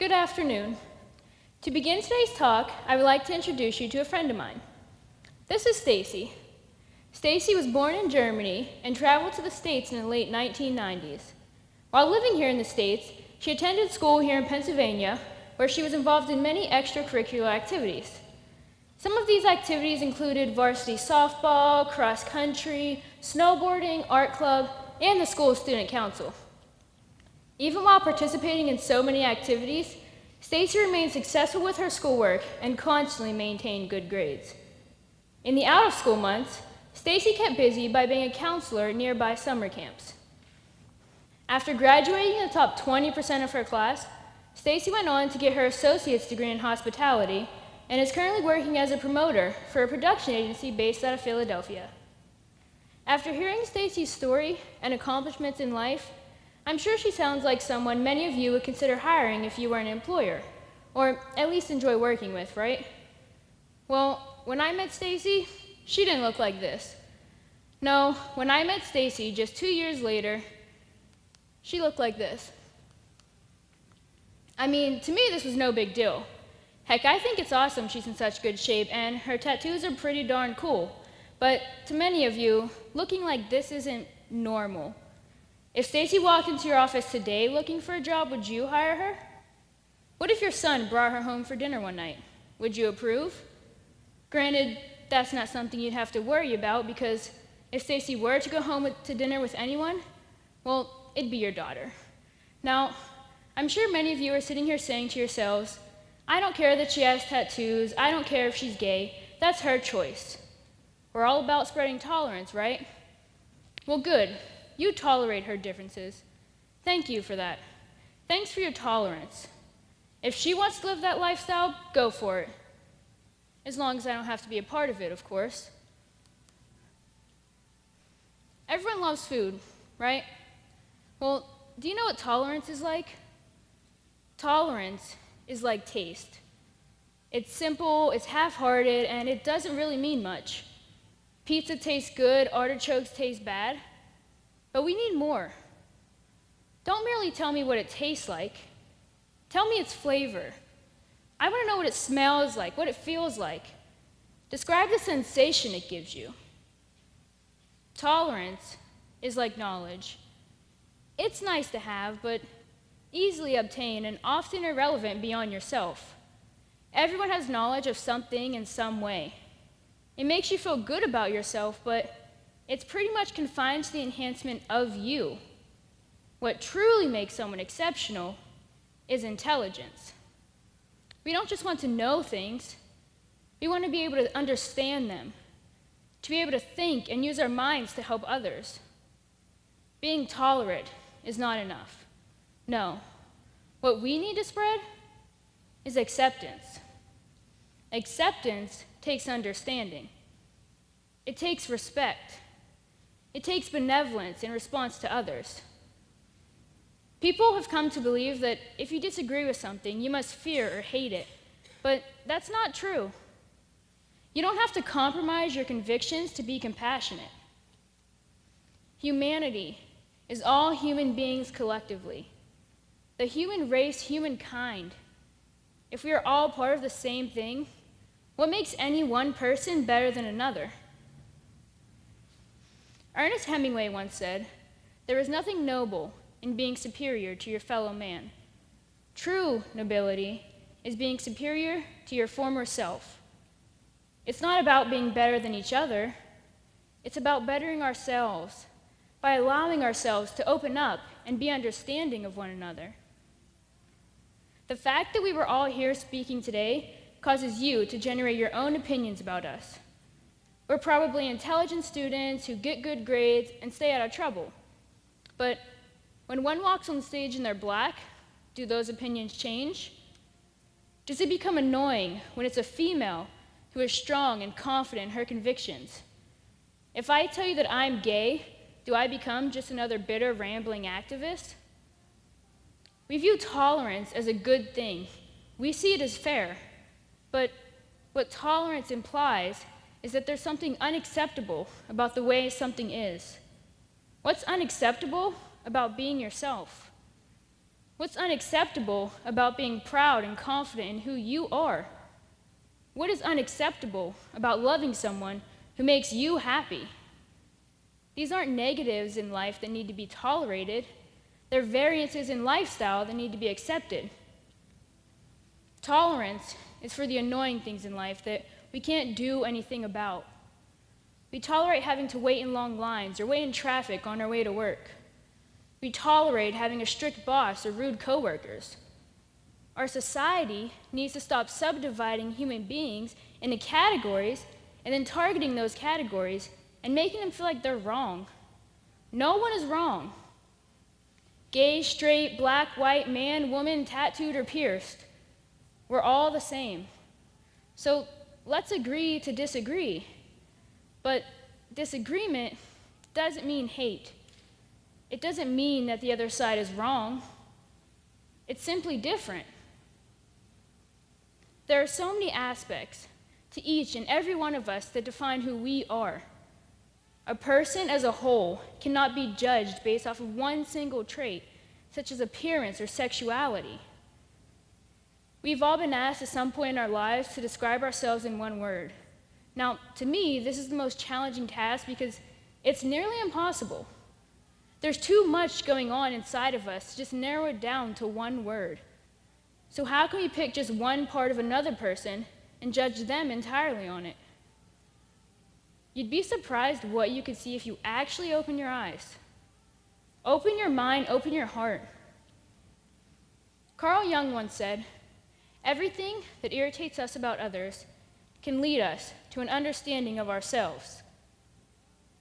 Good afternoon. To begin today's talk, I would like to introduce you to a friend of mine. This is Stacy. Stacy was born in Germany and traveled to the States in the late 1990s. While living here in the States, she attended school here in Pennsylvania, where she was involved in many extracurricular activities. Some of these activities included varsity softball, cross country, snowboarding, art club, and the school student council. Even while participating in so many activities, Stacy remained successful with her schoolwork and constantly maintained good grades. In the out-of-school months, Stacy kept busy by being a counselor at nearby summer camps. After graduating in the top 20% of her class, Stacy went on to get her associate's degree in hospitality and is currently working as a promoter for a production agency based out of Philadelphia. After hearing Stacy's story and accomplishments in life, I'm sure she sounds like someone many of you would consider hiring if you were an employer, or at least enjoy working with, right? Well, when I met Stacy, she didn't look like this. No, when I met Stacy just 2 years later, she looked like this. I mean, to me, this was no big deal. Heck, I think it's awesome she's in such good shape, and her tattoos are pretty darn cool. But to many of you, looking like this isn't normal. If Stacy walked into your office today looking for a job, would you hire her? What if your son brought her home for dinner one night? Would you approve? Granted, that's not something you'd have to worry about, because if Stacy were to go home to dinner with anyone, well, it'd be your daughter. Now, I'm sure many of you are sitting here saying to yourselves, I don't care that she has tattoos, I don't care if she's gay, that's her choice. We're all about spreading tolerance, right? Well, good. You tolerate her differences. Thank you for that. Thanks for your tolerance. If she wants to live that lifestyle, go for it. As long as I don't have to be a part of it, of course. Everyone loves food, right? Well, do you know what tolerance is like? Tolerance is like taste. It's simple, it's half-hearted, and it doesn't really mean much. Pizza tastes good, artichokes taste bad, but we need more. Don't merely tell me what it tastes like. Tell me its flavor. I want to know what it smells like, what it feels like. Describe the sensation it gives you. Tolerance is like knowledge. It's nice to have, but easily obtained and often irrelevant beyond yourself. Everyone has knowledge of something in some way. It makes you feel good about yourself, but it's pretty much confined to the enhancement of you. What truly makes someone exceptional is intelligence. We don't just want to know things, we want to be able to understand them, to be able to think and use our minds to help others. Being tolerant is not enough. No, what we need to spread is acceptance. Acceptance takes understanding. It takes respect. It takes benevolence in response to others. People have come to believe that if you disagree with something, you must fear or hate it, but that's not true. You don't have to compromise your convictions to be compassionate. Humanity is all human beings collectively. The human race, humankind. If we are all part of the same thing, what makes any one person better than another? Ernest Hemingway once said, "There is nothing noble in being superior to your fellow man. True nobility is being superior to your former self." It's not about being better than each other. It's about bettering ourselves by allowing ourselves to open up and be understanding of one another. The fact that we were all here speaking today causes you to generate your own opinions about us. We're probably intelligent students who get good grades and stay out of trouble. But when one walks on stage and they're black, do those opinions change? Does it become annoying when it's a female who is strong and confident in her convictions? If I tell you that I'm gay, do I become just another bitter, rambling activist? We view tolerance as a good thing. We see it as fair. But what tolerance implies is that there's something unacceptable about the way something is. What's unacceptable about being yourself? What's unacceptable about being proud and confident in who you are? What is unacceptable about loving someone who makes you happy? These aren't negatives in life that need to be tolerated. They're variances in lifestyle that need to be accepted. Tolerance is for the annoying things in life that we can't do anything about. We tolerate having to wait in long lines or wait in traffic on our way to work. We tolerate having a strict boss or rude coworkers. Our society needs to stop subdividing human beings into categories and then targeting those categories and making them feel like they're wrong. No one is wrong. Gay, straight, black, white, man, woman, tattooed, or pierced. We're all the same. So let's agree to disagree. But disagreement doesn't mean hate. It doesn't mean that the other side is wrong. It's simply different. There are so many aspects to each and every one of us that define who we are. A person as a whole cannot be judged based off of one single trait, such as appearance or sexuality. We've all been asked at some point in our lives to describe ourselves in one word. Now, to me, this is the most challenging task because it's nearly impossible. There's too much going on inside of us to just narrow it down to one word. So how can we pick just one part of another person and judge them entirely on it? You'd be surprised what you could see if you actually open your eyes. Open your mind, open your heart. Carl Jung once said, "Everything that irritates us about others can lead us to an understanding of ourselves."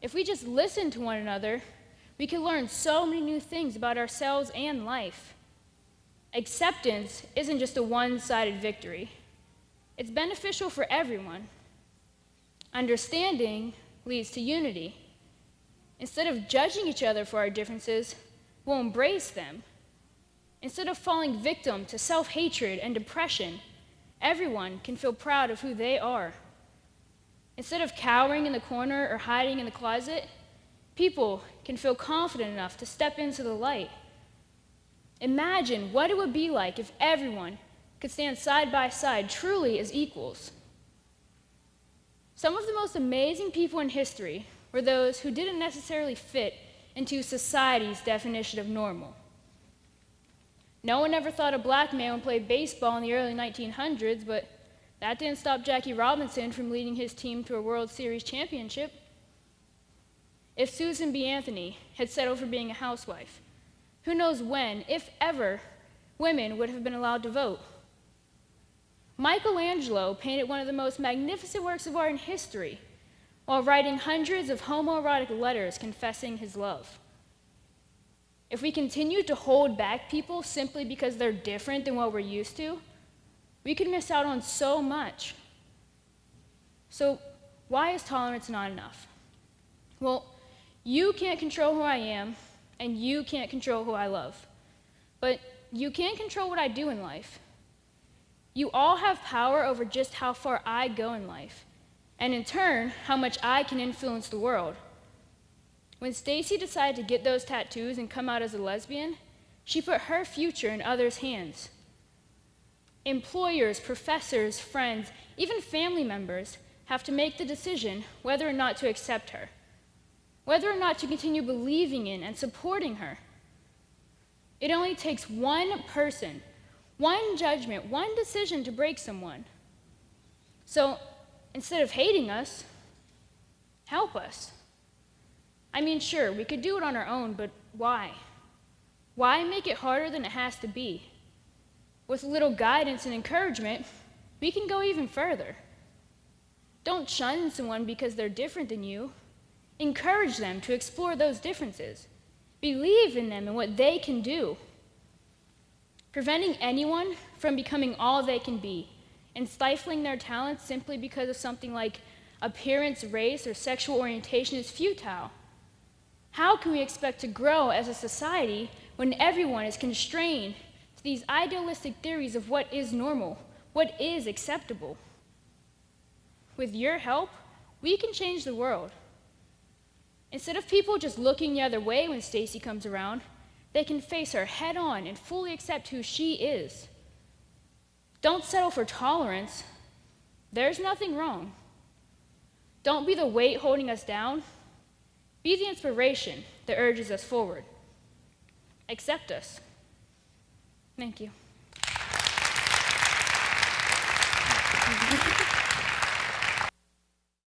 If we just listen to one another, we can learn so many new things about ourselves and life. Acceptance isn't just a one-sided victory. It's beneficial for everyone. Understanding leads to unity. Instead of judging each other for our differences, we'll embrace them. Instead of falling victim to self-hatred and depression, everyone can feel proud of who they are. Instead of cowering in the corner or hiding in the closet, people can feel confident enough to step into the light. Imagine what it would be like if everyone could stand side by side truly as equals. Some of the most amazing people in history were those who didn't necessarily fit into society's definition of normal. No one ever thought a black man would play baseball in the early 1900s, but that didn't stop Jackie Robinson from leading his team to a World Series championship. If Susan B. Anthony had settled for being a housewife, who knows when, if ever, women would have been allowed to vote. Michelangelo painted one of the most magnificent works of art in history while writing hundreds of homoerotic letters confessing his love. If we continue to hold back people simply because they're different than what we're used to, we could miss out on so much. So why is tolerance not enough? Well, you can't control who I am, and you can't control who I love. But you can control what I do in life. You all have power over just how far I go in life, and in turn, how much I can influence the world. When Stacy decided to get those tattoos and come out as a lesbian, she put her future in others' hands. Employers, professors, friends, even family members have to make the decision whether or not to accept her, whether or not to continue believing in and supporting her. It only takes one person, one judgment, one decision to break someone. So instead of hating us, help us. I mean, sure, we could do it on our own, but why? Why make it harder than it has to be? With a little guidance and encouragement, we can go even further. Don't shun someone because they're different than you. Encourage them to explore those differences. Believe in them and what they can do. Preventing anyone from becoming all they can be and stifling their talents simply because of something like appearance, race, or sexual orientation is futile. How can we expect to grow as a society when everyone is constrained to these idealistic theories of what is normal, what is acceptable? With your help, we can change the world. Instead of people just looking the other way when Stacy comes around, They can face her head on and fully accept who she is. Don't settle for tolerance. There's nothing wrong. Don't be the weight holding us down. Be the inspiration that urges us forward. Accept us. Thank you.